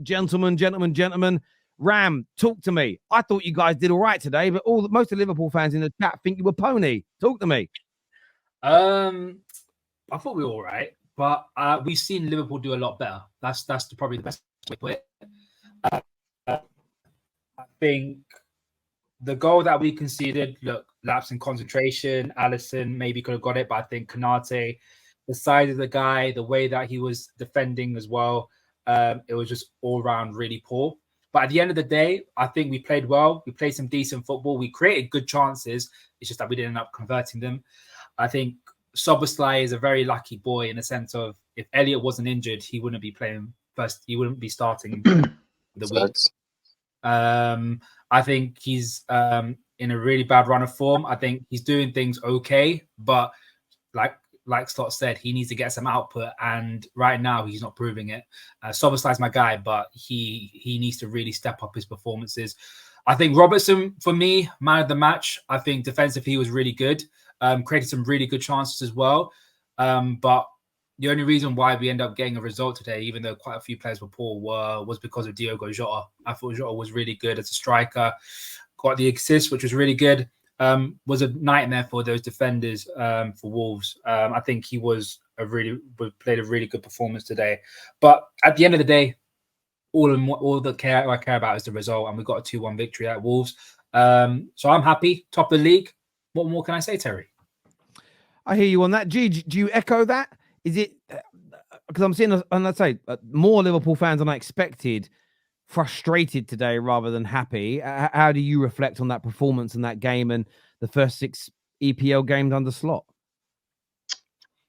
Gentlemen. Ram, talk to me. I thought you guys did all right today, but most of Liverpool fans in the chat think you were pony. Talk to me. I thought we were all right, but we've seen Liverpool do a lot better. That's probably the best way to put it. I think the goal that we conceded, lapse in concentration. Alisson maybe could have got it, but I think Konate, the size of the guy, the way that he was defending as well, it was just all around really poor. But at the end of the day, I think we played well. We played some decent football. We created good chances. It's just that we didn't end up converting them. I think Szoboszlai is a very lucky boy in the sense of if Elliott wasn't injured, he wouldn't be playing first. He wouldn't be starting the week. I think he's in a really bad run of form. I think he's doing things okay, but like Slot said, he needs to get some output, and right now he's not proving it. Szoboszlai's my guy, but he needs to really step up his performances. I think Robertson, for me, man of the match. I think defensively he was really good, created some really good chances as well. But the only reason why we end up getting a result today, even though quite a few players were poor, was because of Diogo Jota. I thought Jota was really good as a striker, got the assist, which was really good. Was a nightmare for those defenders for Wolves. I think he played a really good performance today. But at the end of the day, all I care about is the result, and we got a 2-1 victory at Wolves. So I'm happy, top of the league. What more can I say, Terry? I hear you on that. G, do you echo that? Is it because I'm seeing, and I'd say more Liverpool fans than I expected, frustrated today rather than happy? How do you reflect on that performance in that game and the first 6 EPL games under Slot?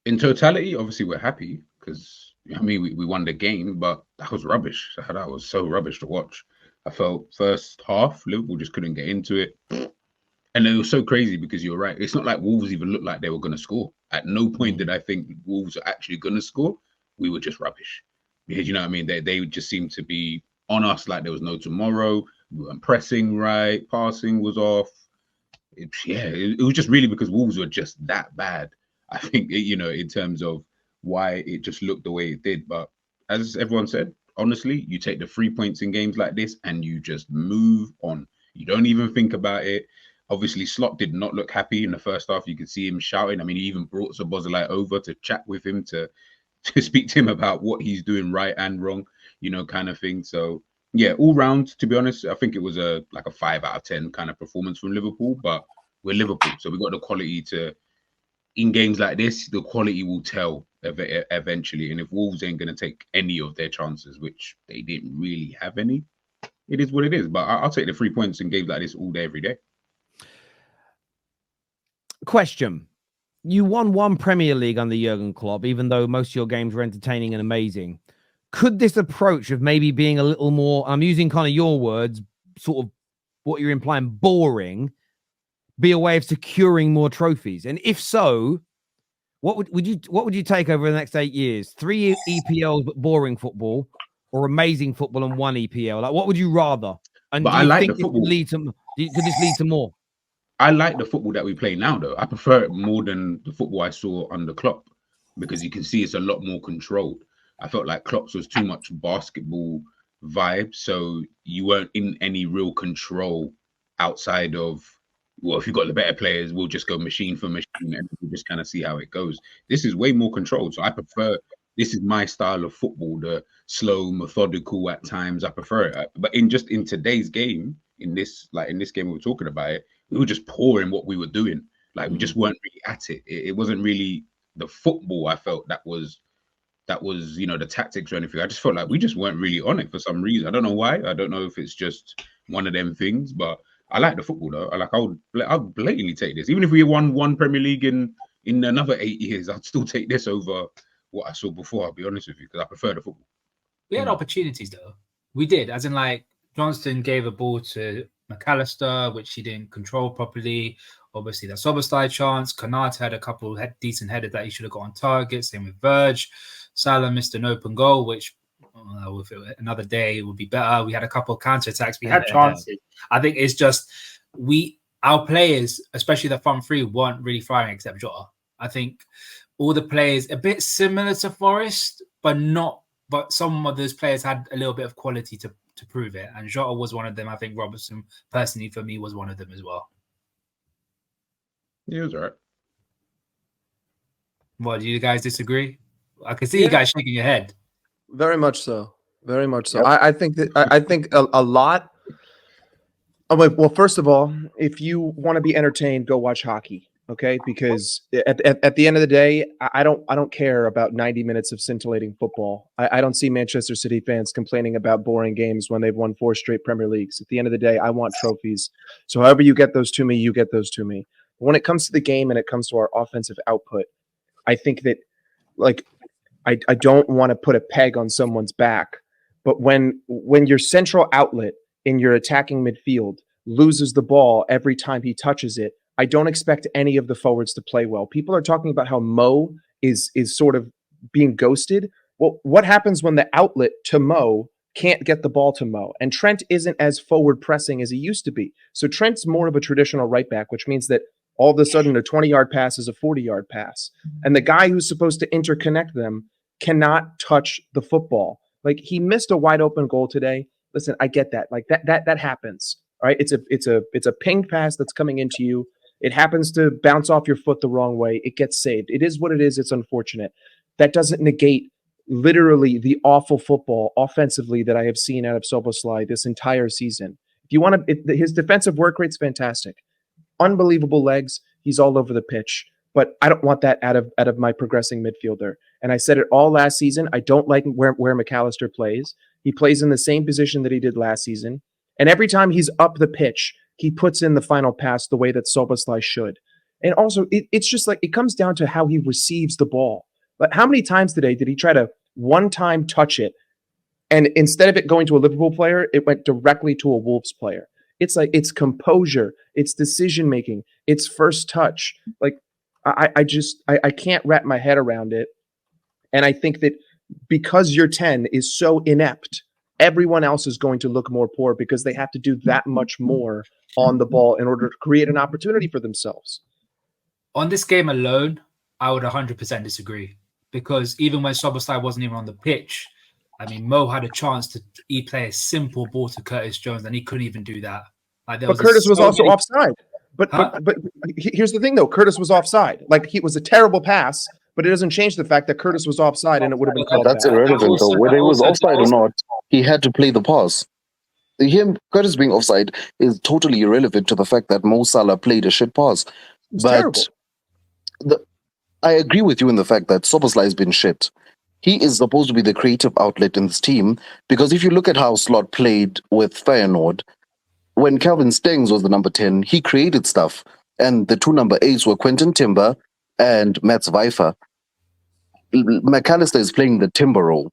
In totality, obviously we're happy because we won the game, but that was rubbish. That was so rubbish to watch. I felt first half Liverpool just couldn't get into it, and it was so crazy because you're right. It's not like Wolves even looked like they were going to score. At no point did I think Wolves are actually going to score. We were just rubbish because they just seemed to be on us like there was no tomorrow. We weren't pressing right. Passing was off. It was just really because Wolves were just that bad. I think, in terms of why it just looked the way it did. But as everyone said, honestly, you take the 3 points in games like this and you just move on. You don't even think about it. Obviously, Slot did not look happy in the first half. You could see him shouting. He even brought Szoboszlai over to chat with him, to speak to him about what he's doing right and wrong, kind of thing. So, yeah, all round, to be honest, I think it was a 5 out of 10 kind of performance from Liverpool. But we're Liverpool, so we got the quality to, in games like this, the quality will tell eventually. And if Wolves ain't going to take any of their chances, which they didn't really have any, it is what it is. But I'll take the 3 points in games like this all day, every day. Question. You won 1 Premier League under Jurgen Klopp, even though most of your games were entertaining and amazing. Could this approach of maybe being a little more, I'm using kind of your words, sort of what you're implying, boring, be a way of securing more trophies? And if so, what would you take over the next 8 years? 3 EPLs but boring football, or amazing football and 1 EPL? Like, what would you rather? And but do I you like think the football. Could this lead to more? I like the football that we play now, though. I prefer it more than the football I saw under Klopp, because you can see it's a lot more controlled. I felt like Klopp's was too much basketball vibe, so you weren't in any real control outside of, well, if you've got the better players, we'll just go machine for machine and we'll just kind of see how it goes. This is way more controlled, so I prefer, this is my style of football, the slow, methodical at times. I prefer it. But in today's game, in this game we were talking about it, we were just pouring what we were doing. Like, we just weren't really at it. It wasn't really the football I felt that was, the tactics or anything. I just felt like we just weren't really on it for some reason. I don't know why. I don't know if it's just one of them things, but I like the football though. I'll blatantly take this. Even if we won 1 Premier League in another 8 years, I'd still take this over what I saw before, I'll be honest with you, because I prefer the football. We had opportunities though. We did, as in Johnston gave a ball to McAllister, which he didn't control properly. Obviously, that Szoboszlai chance. Konate had a couple of decent headers that he should have got on target. Same with Verge. Salah missed an open goal, which another day it would be better. We had a couple of counter attacks. We had chances. I think it's just our players, especially the front three, weren't really firing except Jota. I think all the players a bit similar to Forest, but not but some of those players had a little bit of quality to prove it. And Jota was one of them. I think Robertson, personally, for me, was one of them as well. He was all right. What, do you guys disagree? I can see you guys shaking your head. Very much so. Very much so. Yep. I think that I think a lot. Oh, well, first of all, if you want to be entertained, go watch hockey. Okay, because at the end of the day, I don't care about 90 minutes of scintillating football. I don't see Manchester City fans complaining about boring games when they've won 4 straight Premier Leagues. At the end of the day, I want trophies. So however you get those to me, you get those to me. When it comes to the game and it comes to our offensive output, I think that I don't want to put a peg on someone's back, but when your central outlet in your attacking midfield loses the ball every time he touches it, I don't expect any of the forwards to play well. People are talking about how Mo is sort of being ghosted. Well, what happens when the outlet to Mo can't get the ball to Mo? And Trent isn't as forward pressing as he used to be. So Trent's more of a traditional right back, which means that all of a sudden a 20-yard pass is a 40-yard pass. And the guy who's supposed to interconnect them cannot touch the football. Like, he missed a wide open goal today. Listen, I get that. Like that happens. All right. It's a ping pass that's coming into you. It happens to bounce off your foot the wrong way. It gets saved. It is what it is. It's unfortunate. That doesn't negate literally the awful football offensively that I have seen out of Szoboszlai this entire season. If you want to, his defensive work rate's fantastic. Unbelievable legs. He's all over the pitch. But I don't want that out of my progressing midfielder. And I said it all last season. I don't like where McAllister plays. He plays in the same position that he did last season. And every time he's up the pitch, he puts in the final pass the way that Szoboszlai should. And also, it's just like, it comes down to how he receives the ball. But how many times today did he try to one-time touch it, and instead of it going to a Liverpool player, it went directly to a Wolves player? It's like, it's composure, it's decision-making, it's first touch. Like, I can't wrap my head around it. And I think that because your 10 is so inept, everyone else is going to look more poor because they have to do that much more on the ball in order to create an opportunity for themselves. On this game alone, I would 100% disagree, because even when Szoboszlai wasn't even on the pitch, I mean, Mo had a chance to play a simple ball to Curtis Jones, and he couldn't even do that. Like, but Curtis was also offside. But here's the thing, though. Curtis was offside. Like, it was a terrible pass, but it doesn't change the fact that Curtis was offside and it would have been called back. That's irrelevant, though. Whether he was offside or not, he had to play the pass. Curtis being offside is totally irrelevant to the fact that Mo Salah played a shit pass. But I agree with you in the fact that Szoboszlai has been shit. He is supposed to be the creative outlet in this team, because if you look at how Slot played with Feyenoord, when Calvin Stengs was the number 10, he created stuff. And the 2 number 8s were Quentin Timber and Mats Weifer. McAllister is playing the Timber role,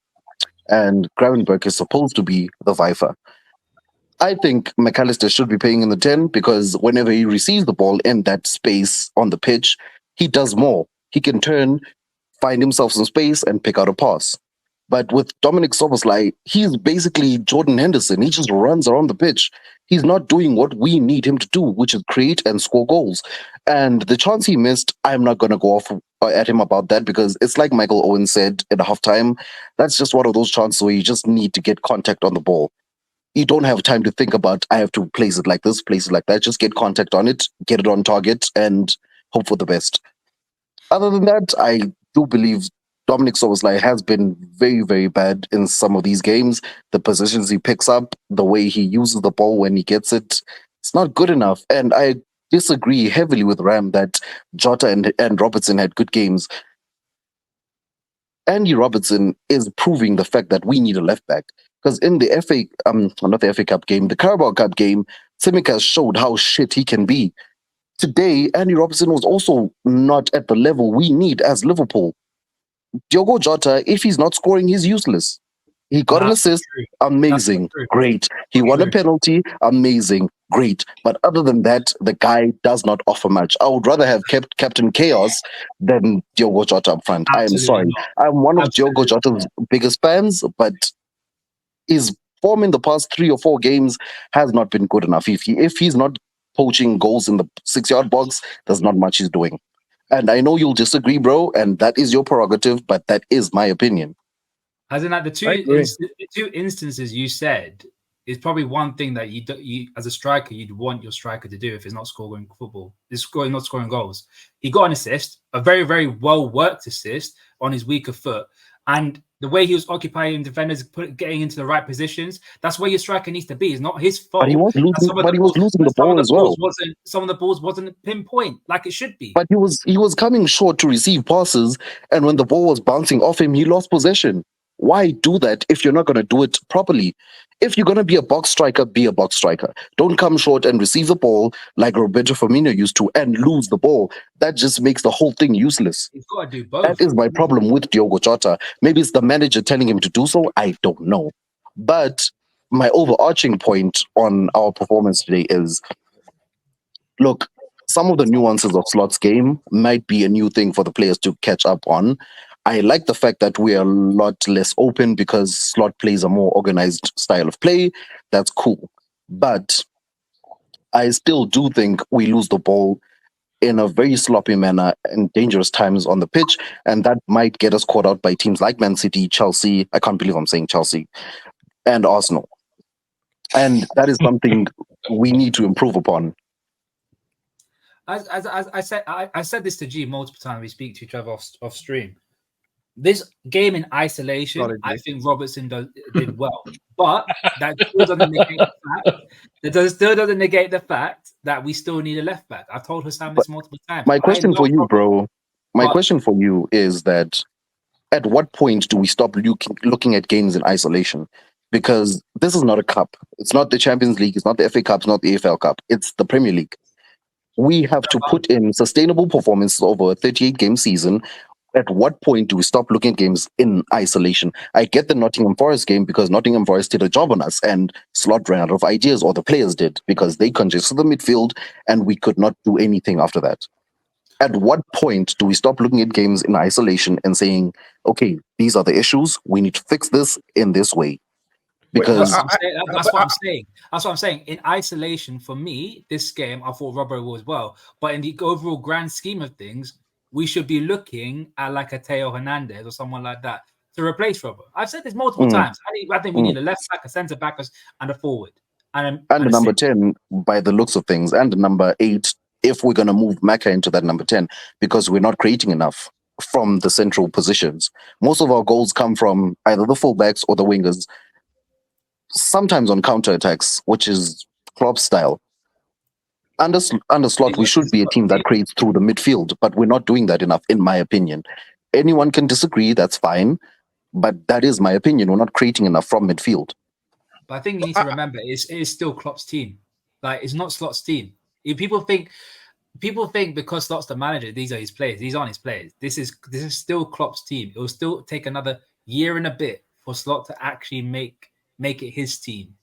and Gravenberch is supposed to be the Weifer. I think McAllister should be playing in the 10, because whenever he receives the ball in that space on the pitch, he does more. He can turn, find himself some space, and pick out a pass. But with Dominic Szoboszlai, he's basically Jordan Henderson. He just runs around the pitch. He's not doing what we need him to do, which is create and score goals. And the chance he missed, I'm not going to go off at him about that, because it's like Michael Owen said at halftime. That's just one of those chances where you just need to get contact on the ball. You don't have time to think about, I have to place it like this, place it like that. Just get contact on it, get it on target, and hope for the best. Other than that, I do believe Dominic Szoboszlai has been very, very bad in some of these games. The positions he picks up, the way he uses the ball when he gets it, it's not good enough. And I disagree heavily with Ram that Jota and Robertson had good games. Andy Robertson is proving the fact that we need a left back. Because in the not the FA Cup game, the Carabao Cup game, Tsimikas showed how shit he can be. Today, Andy Robertson was also not at the level we need as Liverpool. Diogo Jota, if he's not scoring, he's useless. He got an assist, amazing, great. He won a penalty, amazing, great. But other than that, the guy does not offer much. I would rather have kept Captain Chaos than Diogo Jota up front. I am sorry. I'm one of Diogo Jota's biggest fans, but his form in the past 3 or 4 games has not been good enough. If he's not poaching goals in the 6-yard box, there's not much he's doing. And I know you'll disagree, bro, and that is your prerogative, but that is my opinion. As in, like I agree. the two instances you said is probably one thing that you as a striker you'd want your striker to do if it's not scoring football, not scoring goals. He got an assist, a very very well worked assist on his weaker foot, and the way he was occupying defenders, getting into the right positions. That's where your striker needs to be. It's not his fault. But he was losing. But he was losing the Some of ball the as well. Some of the balls wasn't pinpoint like it should be. But he was coming short to receive passes, and when the ball was bouncing off him, he lost possession. Why do that if you're not going to do it properly? If you're going to be a box striker, be a box striker. Don't come short and receive the ball like Roberto Firmino used to and lose the ball. That just makes the whole thing useless. He's got to do both. That is my problem with Diogo Jota. Maybe it's the manager telling him to do so. I don't know. But my overarching point on our performance today is, look, some of the nuances of Slot's game might be a new thing for the players to catch up on. I like the fact that we are a lot less open because Slot plays a more organized style of play. That's cool. But I still do think we lose the ball in a very sloppy manner and dangerous times on the pitch. And that might get us caught out by teams like Man City, Chelsea. I can't believe I'm saying Chelsea, and Arsenal. And that is something we need to improve upon. As I said this to G multiple times. We speak to each other off stream. This game in isolation, I think Robertson did well, but that still doesn't negate the fact. Still doesn't negate the fact that we still need a left back. I've told Hussam this multiple times. My question for you, bro. My question for you is that at what point do we stop looking at games in isolation? Because this is not a cup. It's not the Champions League. It's not the FA Cup. It's not the AFL Cup. It's the Premier League. We have to put in sustainable performances over a 38-game season. At what point do we stop looking at games in isolation? I get the Nottingham Forest game because Nottingham Forest did a job on us and Slot ran out of ideas, or the players did, because they congested the midfield and we could not do anything after that. At what point do we stop looking at games in isolation and saying, okay, these are the issues, we need to fix this in this way? Because that's what I'm saying. That's what I'm saying. In isolation, for me, this game, I thought Robbo was well. But in the overall grand scheme of things, we should be looking at like a Teo Hernandez or someone like that to replace Robbo. I've said this multiple times. I think we need a left back, a centre back, and a forward. And a number 10, by the looks of things, and a number 8, if we're going to move Maka into that number 10, because we're not creating enough from the central positions. Most of our goals come from either the fullbacks or the wingers, sometimes on counter-attacks, which is Klopp's style. Under Slot, we should be a team that creates through the midfield, but we're not doing that enough, in my opinion. Anyone can disagree, that's fine, but that is my opinion. We're not creating enough from midfield. But I think you need to remember, it is still Klopp's team. Like, it's not Slot's team. If people think because Slot's the manager, these are his players. These aren't his players. This is still Klopp's team. It will still take another year and a bit for Slot to actually make it his team.